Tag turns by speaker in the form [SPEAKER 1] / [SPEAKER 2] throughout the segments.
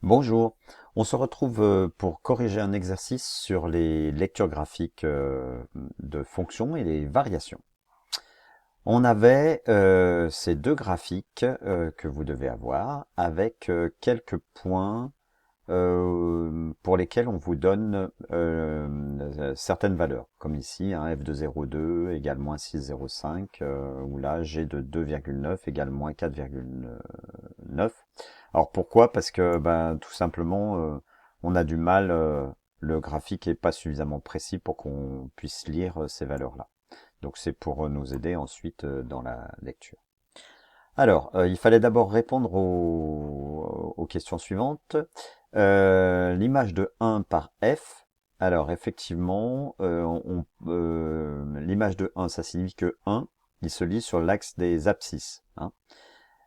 [SPEAKER 1] Bonjour, on se retrouve pour corriger un exercice sur les lectures graphiques de fonctions et les variations. On avait ces deux graphiques que vous devez avoir avec quelques points pour lesquels on vous donne certaines valeurs, comme ici, hein, f de 0,2 égale moins 6,05, ou là g de 2,9 égale moins 4,9. Alors pourquoi? Parce que tout simplement, on a du mal, le graphique est pas suffisamment précis pour qu'on puisse lire ces valeurs-là. Donc c'est pour nous aider ensuite dans la lecture. Alors, il fallait d'abord répondre aux questions suivantes. L'image de 1 par f. Alors, effectivement, l'image de 1, ça signifie que 1, il se lit sur l'axe des abscisses, hein.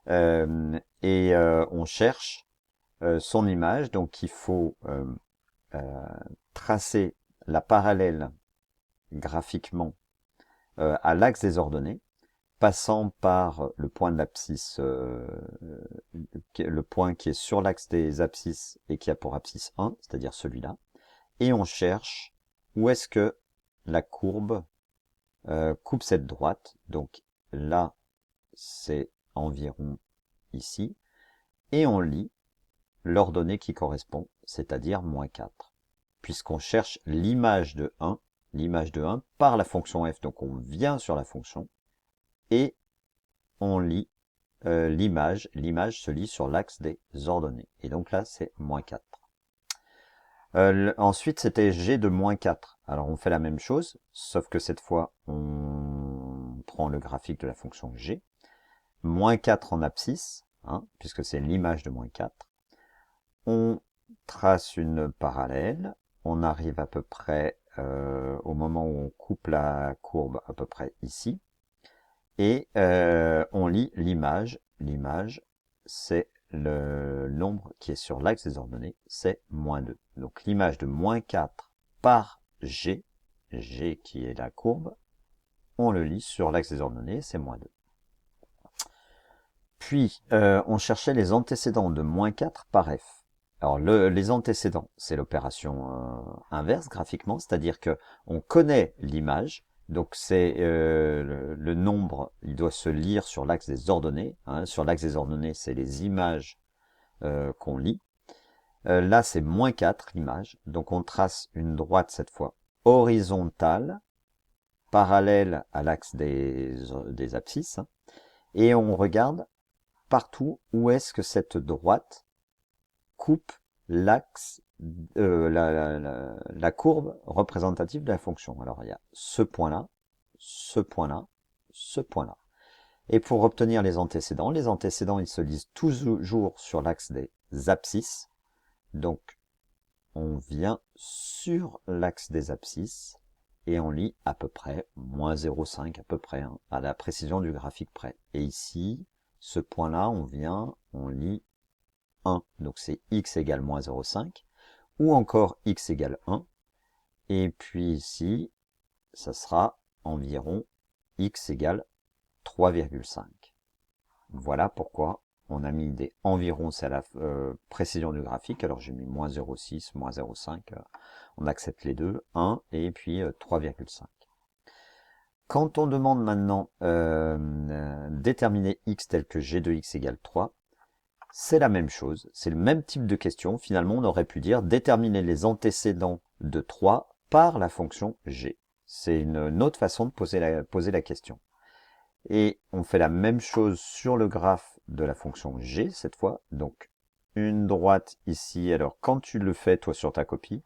[SPEAKER 1] On cherche son image, donc il faut tracer la parallèle graphiquement à l'axe des ordonnées, passant par le point de l'abscisse, le point qui est sur l'axe des abscisses et qui a pour abscisse 1, c'est-à-dire celui-là, et on cherche où est-ce que la courbe coupe cette droite. Donc là, c'est environ ici, et on lit l'ordonnée qui correspond, c'est-à-dire moins 4, puisqu'on cherche l'image de 1, par la fonction f, donc on vient sur la fonction, et on lit l'image se lit sur l'axe des ordonnées. Et donc là, c'est moins 4. Ensuite, c'était g de moins 4. Alors, on fait la même chose, sauf que cette fois, on prend le graphique de la fonction g. Moins 4 en abscisse, hein, puisque c'est l'image de moins 4. On trace une parallèle. On arrive à peu près au moment où on coupe la courbe, à peu près ici. Et on lit l'image. L'image, c'est le nombre qui est sur l'axe des ordonnées, c'est moins 2. Donc l'image de moins 4 par g, g qui est la courbe, on le lit sur l'axe des ordonnées, c'est moins 2. Puis, on cherchait les antécédents de moins 4 par f. Alors, les antécédents, c'est l'opération inverse graphiquement, c'est-à-dire que on connaît l'image, donc c'est le nombre, il doit se lire sur l'axe des ordonnées, hein. Sur l'axe des ordonnées, c'est les images qu'on lit. Là, c'est moins 4, l'image, donc on trace une droite cette fois horizontale, parallèle à l'axe des abscisses, hein, et on regarde partout où est-ce que cette droite coupe l'axe, la courbe représentative de la fonction. Alors il y a ce point-là, ce point-là, ce point-là. Et pour obtenir les antécédents ils se lisent toujours sur l'axe des abscisses. Donc on vient sur l'axe des abscisses et on lit à peu près moins 0,5 à peu près, hein, à la précision du graphique près. Et ici, ce point-là, on lit 1, donc c'est x égale moins 0,5, ou encore x égale 1, et puis ici, ça sera environ x égale 3,5. Voilà pourquoi on a mis des environ, c'est à la précision du graphique, alors j'ai mis moins 0,6, moins 0,5, on accepte les deux, 1 et puis 3,5. Quand on demande maintenant déterminer x tel que g de x égale 3, c'est la même chose, c'est le même type de question. Finalement, on aurait pu dire déterminer les antécédents de 3 par la fonction g. C'est une autre façon de poser la question. Et on fait la même chose sur le graphe de la fonction g cette fois. Donc une droite ici. Alors quand tu le fais toi sur ta copie,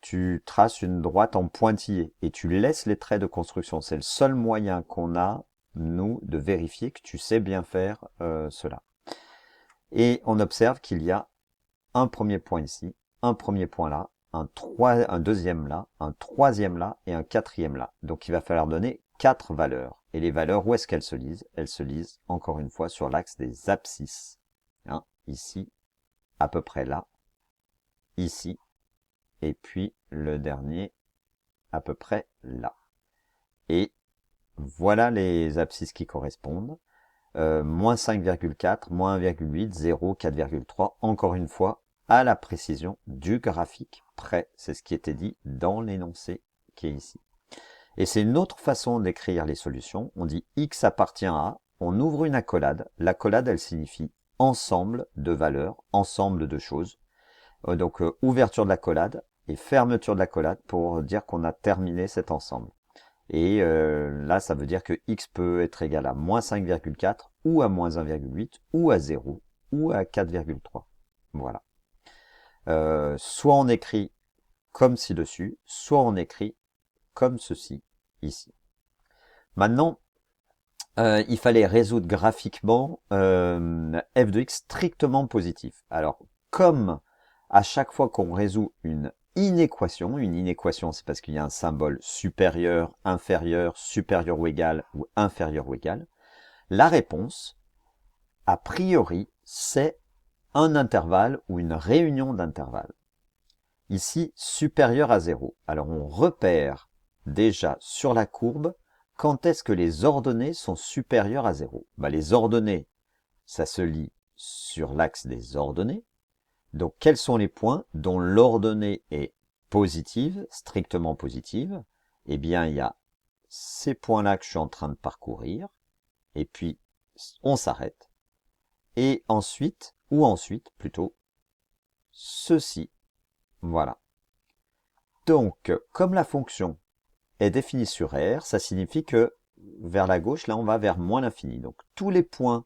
[SPEAKER 1] tu traces une droite en pointillé et tu laisses les traits de construction. C'est le seul moyen qu'on a, nous, de vérifier que tu sais bien faire cela. Et on observe qu'il y a un premier point ici, un premier point là, un deuxième là, un troisième là et un quatrième là. Donc il va falloir donner 4 valeurs. Et les valeurs, où est-ce qu'elles se lisent? Elles se lisent, encore une fois, sur l'axe des abscisses. Hein, ici, à peu près là, ici, et puis le dernier, à peu près là. Et voilà les abscisses qui correspondent. Moins 5,4, moins 1,8, 0, 4,3. Encore une fois, à la précision du graphique près. C'est ce qui était dit dans l'énoncé qui est ici. Et c'est une autre façon d'écrire les solutions. On dit x appartient à, on ouvre une accolade. L'accolade, elle signifie ensemble de valeurs, ensemble de choses. Donc ouverture de l'accolade et fermeture de l'accolade pour dire qu'on a terminé cet ensemble. Et là, ça veut dire que x peut être égal à moins 5,4 ou à moins 1,8 ou à 0 ou à 4,3. Voilà. Soit on écrit comme ci-dessus, soit on écrit comme ceci, ici. Maintenant, il fallait résoudre graphiquement f de x strictement positif. Alors, comme à chaque fois qu'on résout une inéquation c'est parce qu'il y a un symbole supérieur, inférieur, supérieur ou égal, ou inférieur ou égal, la réponse, a priori, c'est un intervalle ou une réunion d'intervalles. Ici, supérieur à 0. Alors on repère déjà sur la courbe quand est-ce que les ordonnées sont supérieures à 0. Les ordonnées, ça se lit sur l'axe des ordonnées. Donc quels sont les points dont l'ordonnée est positive, strictement positive? Eh bien, il y a ces points-là que je suis en train de parcourir. Et puis, on s'arrête. Et ensuite, plutôt, ceci. Voilà. Donc, comme la fonction est définie sur R, ça signifie que vers la gauche, là, on va vers moins l'infini. Donc, tous les points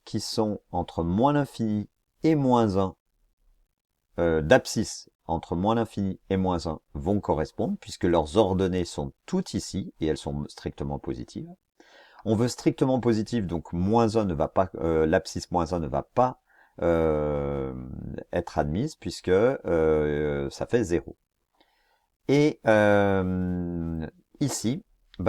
[SPEAKER 1] qui sont entre moins l'infini et moins 1, d'abscisse entre moins l'infini et moins 1 vont correspondre, puisque leurs ordonnées sont toutes ici, et elles sont strictement positives. On veut strictement positif, donc moins 1 ne va pas, l'abscisse moins 1 ne va pas être admise, puisque ça fait 0. Et ici,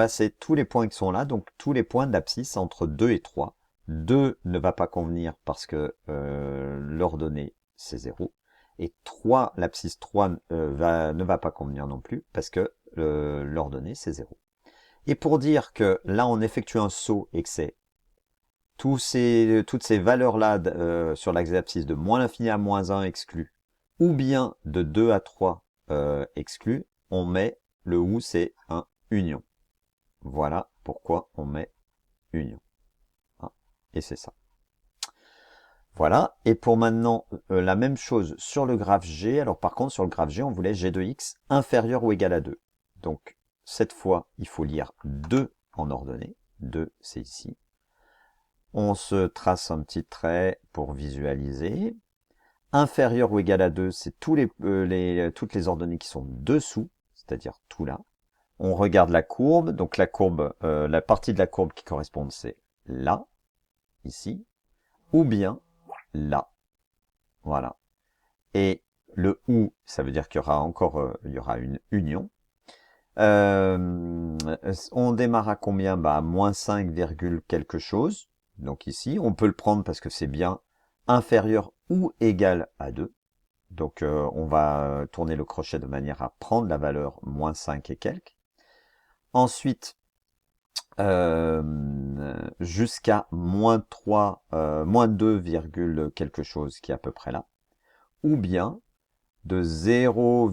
[SPEAKER 1] c'est tous les points qui sont là, donc tous les points d'abscisse entre 2 et 3. 2 ne va pas convenir parce que l'ordonnée c'est 0. Et 3, l'abscisse 3 ne va pas convenir non plus parce que l'ordonnée c'est 0. Et pour dire que là on effectue un saut et que c'est toutes ces valeurs-là sur l'axe d'abscisse de moins l'infini à moins 1 exclus, ou bien de 2 à 3 exclus, on met le ou, c'est un union. Voilà pourquoi on met union. Et c'est ça. Voilà, et pour maintenant, la même chose sur le graphe G. Alors par contre, sur le graphe G, on voulait G de x inférieur ou égal à 2. Donc, cette fois, il faut lire 2 en ordonnée. 2, c'est ici. On se trace un petit trait pour visualiser. Inférieur ou égal à 2, c'est toutes les ordonnées qui sont dessous, c'est-à-dire tout là. On regarde la courbe, donc la courbe, la partie de la courbe qui correspond, c'est là, ici, ou bien là. Voilà. Et le ou, ça veut dire qu'il y aura encore il y aura une union. On démarre à combien? À moins 5, quelque chose. Donc ici, on peut le prendre parce que c'est bien inférieur ou égal à 2. Donc on va tourner le crochet de manière à prendre la valeur moins 5 et quelques. Ensuite, jusqu'à moins 3, moins 2, quelque chose qui est à peu près là. Ou bien de 0,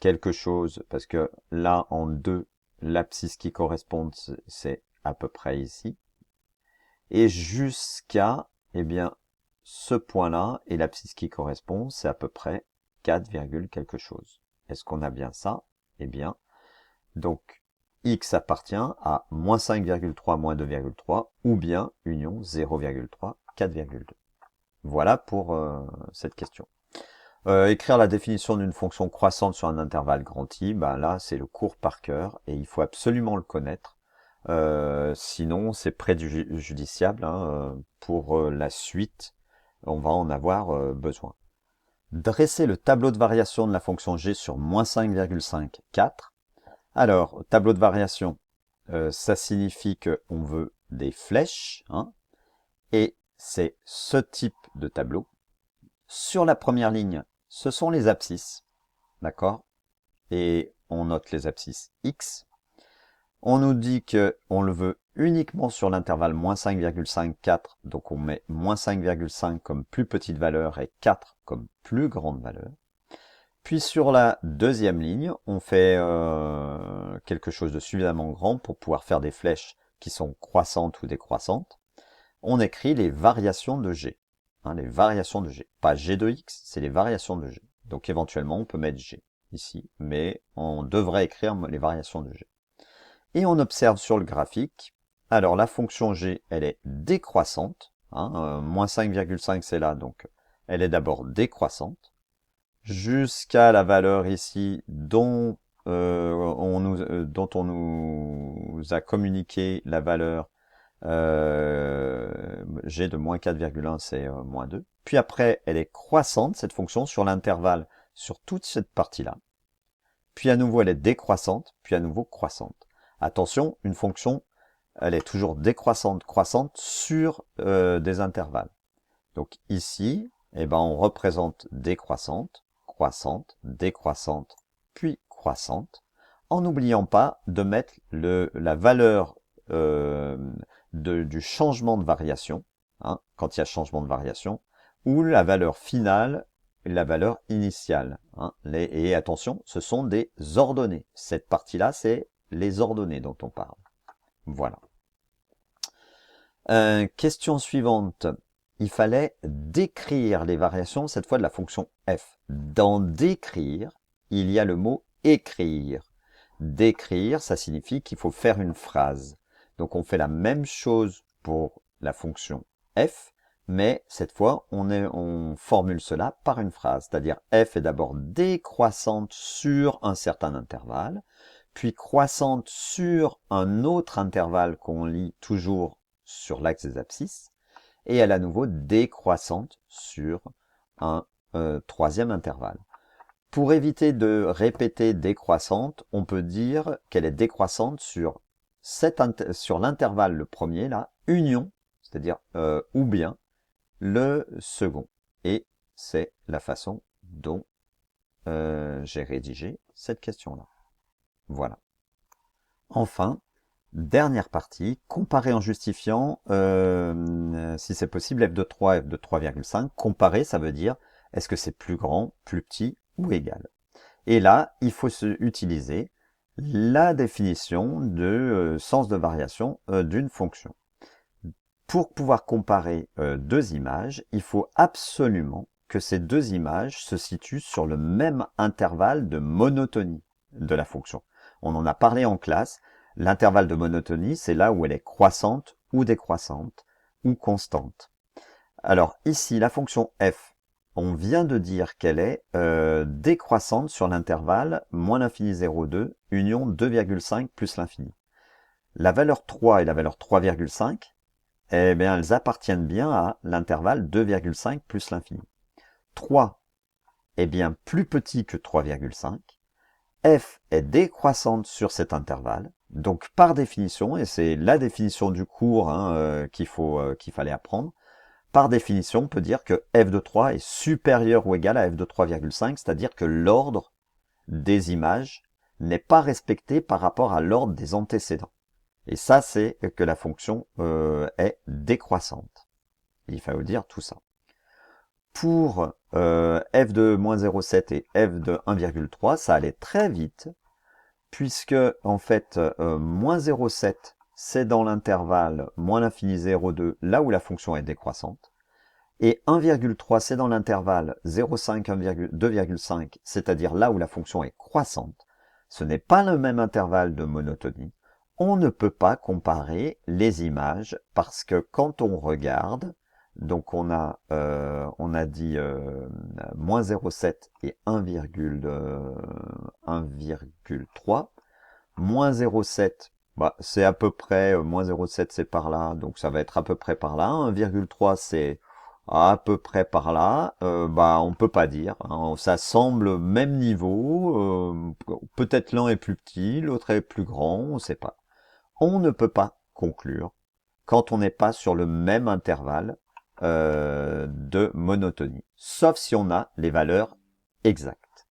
[SPEAKER 1] quelque chose, parce que là en 2, l'abscisse qui correspond, c'est à peu près ici. Et jusqu'à, eh bien, ce point-là, et l'abscisse qui correspond, c'est à peu près 4, quelque chose. Est-ce qu'on a bien ça? Eh bien, donc, x appartient à moins 5,3, moins 2,3, ou bien union 0,3, 4,2. Voilà pour cette question. Écrire la définition d'une fonction croissante sur un intervalle grand I, là, c'est le cours par cœur, et il faut absolument le connaître. Sinon, c'est préjudiciable pour la suite. On va en avoir besoin. Dresser le tableau de variation de la fonction g sur moins 5,5, 4. Alors, tableau de variation, ça signifie qu'on veut des flèches, et c'est ce type de tableau. Sur la première ligne, ce sont les abscisses, d'accord? Et on note les abscisses x. On nous dit qu'on le veut uniquement sur l'intervalle moins 5,5, 4, donc on met moins 5,5 comme plus petite valeur et 4 comme plus grande valeur. Puis sur la deuxième ligne, on fait quelque chose de suffisamment grand pour pouvoir faire des flèches qui sont croissantes ou décroissantes. On écrit les variations de G. Les variations de G. Pas G de X, c'est les variations de G. Donc éventuellement, on peut mettre G ici, mais on devrait écrire les variations de G. Et on observe sur le graphique, alors la fonction G, elle est décroissante. Moins 5,5 c'est là, donc elle est d'abord décroissante. Jusqu'à la valeur ici dont on nous a communiqué la valeur G de moins 4,1, c'est moins 2. Puis après, elle est croissante, cette fonction, sur l'intervalle, sur toute cette partie-là. Puis à nouveau, elle est décroissante, puis à nouveau croissante. Attention, une fonction, elle est toujours décroissante, croissante sur des intervalles. Donc ici, eh ben, on représente décroissante, croissante, décroissante, puis croissante, en n'oubliant pas de mettre la valeur du changement de variation, quand il y a changement de variation, ou la valeur finale, la valeur initiale. Et attention, ce sont des ordonnées. Cette partie-là, c'est les ordonnées dont on parle. Voilà. Question suivante. Il fallait décrire les variations, cette fois de la fonction f. Dans décrire, il y a le mot écrire. Décrire, ça signifie qu'il faut faire une phrase. Donc on fait la même chose pour la fonction f, mais cette fois on formule cela par une phrase. C'est-à-dire f est d'abord décroissante sur un certain intervalle, puis croissante sur un autre intervalle qu'on lit toujours sur l'axe des abscisses, et elle est à nouveau décroissante sur un troisième intervalle. Pour éviter de répéter décroissante, on peut dire qu'elle est décroissante sur l'intervalle le premier, là, union, c'est-à-dire ou bien le second. Et c'est la façon dont j'ai rédigé cette question-là. Voilà. Enfin, dernière partie, comparer en justifiant, si c'est possible, f de 3, f de 3,5. Comparer, ça veut dire, est-ce que c'est plus grand, plus petit ou égal? Et là, il faut utiliser la définition de sens de variation d'une fonction. Pour pouvoir comparer deux images, il faut absolument que ces deux images se situent sur le même intervalle de monotonie de la fonction. On en a parlé en classe. L'intervalle de monotonie, c'est là où elle est croissante ou décroissante ou constante. Alors ici, la fonction f, on vient de dire qu'elle est décroissante sur l'intervalle moins l'infini 0,2, union 2,5 plus l'infini. La valeur 3 et la valeur 3,5, eh bien, elles appartiennent bien à l'intervalle 2,5 plus l'infini. 3 est bien plus petit que 3,5. F est décroissante sur cet intervalle. Donc, par définition, et c'est la définition du cours qu'il fallait apprendre, par définition, on peut dire que f de 3 est supérieur ou égal à f de 3,5, c'est-à-dire que l'ordre des images n'est pas respecté par rapport à l'ordre des antécédents. Et ça, c'est que la fonction est décroissante. Il faut dire tout ça. Pour f de moins 0,7 et f de 1,3, ça allait très vite, puisque en fait, moins 0,7, c'est dans l'intervalle moins l'infini 0,2, là où la fonction est décroissante. Et 1,3, c'est dans l'intervalle 0,5, 2,5, c'est-à-dire là où la fonction est croissante. Ce n'est pas le même intervalle de monotonie. On ne peut pas comparer les images parce que quand on regarde, donc on a dit moins 0,7 et 1,3. Moins 0,7, c'est à peu près, moins 0,7 c'est par là, donc ça va être à peu près par là. 1,3 c'est à peu près par là. On peut pas dire. Ça semble même niveau. Peut-être l'un est plus petit, l'autre est plus grand, on ne sait pas. On ne peut pas conclure quand on n'est pas sur le même intervalle de monotonie, sauf si on a les valeurs exactes.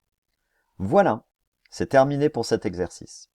[SPEAKER 1] Voilà, c'est terminé pour cet exercice.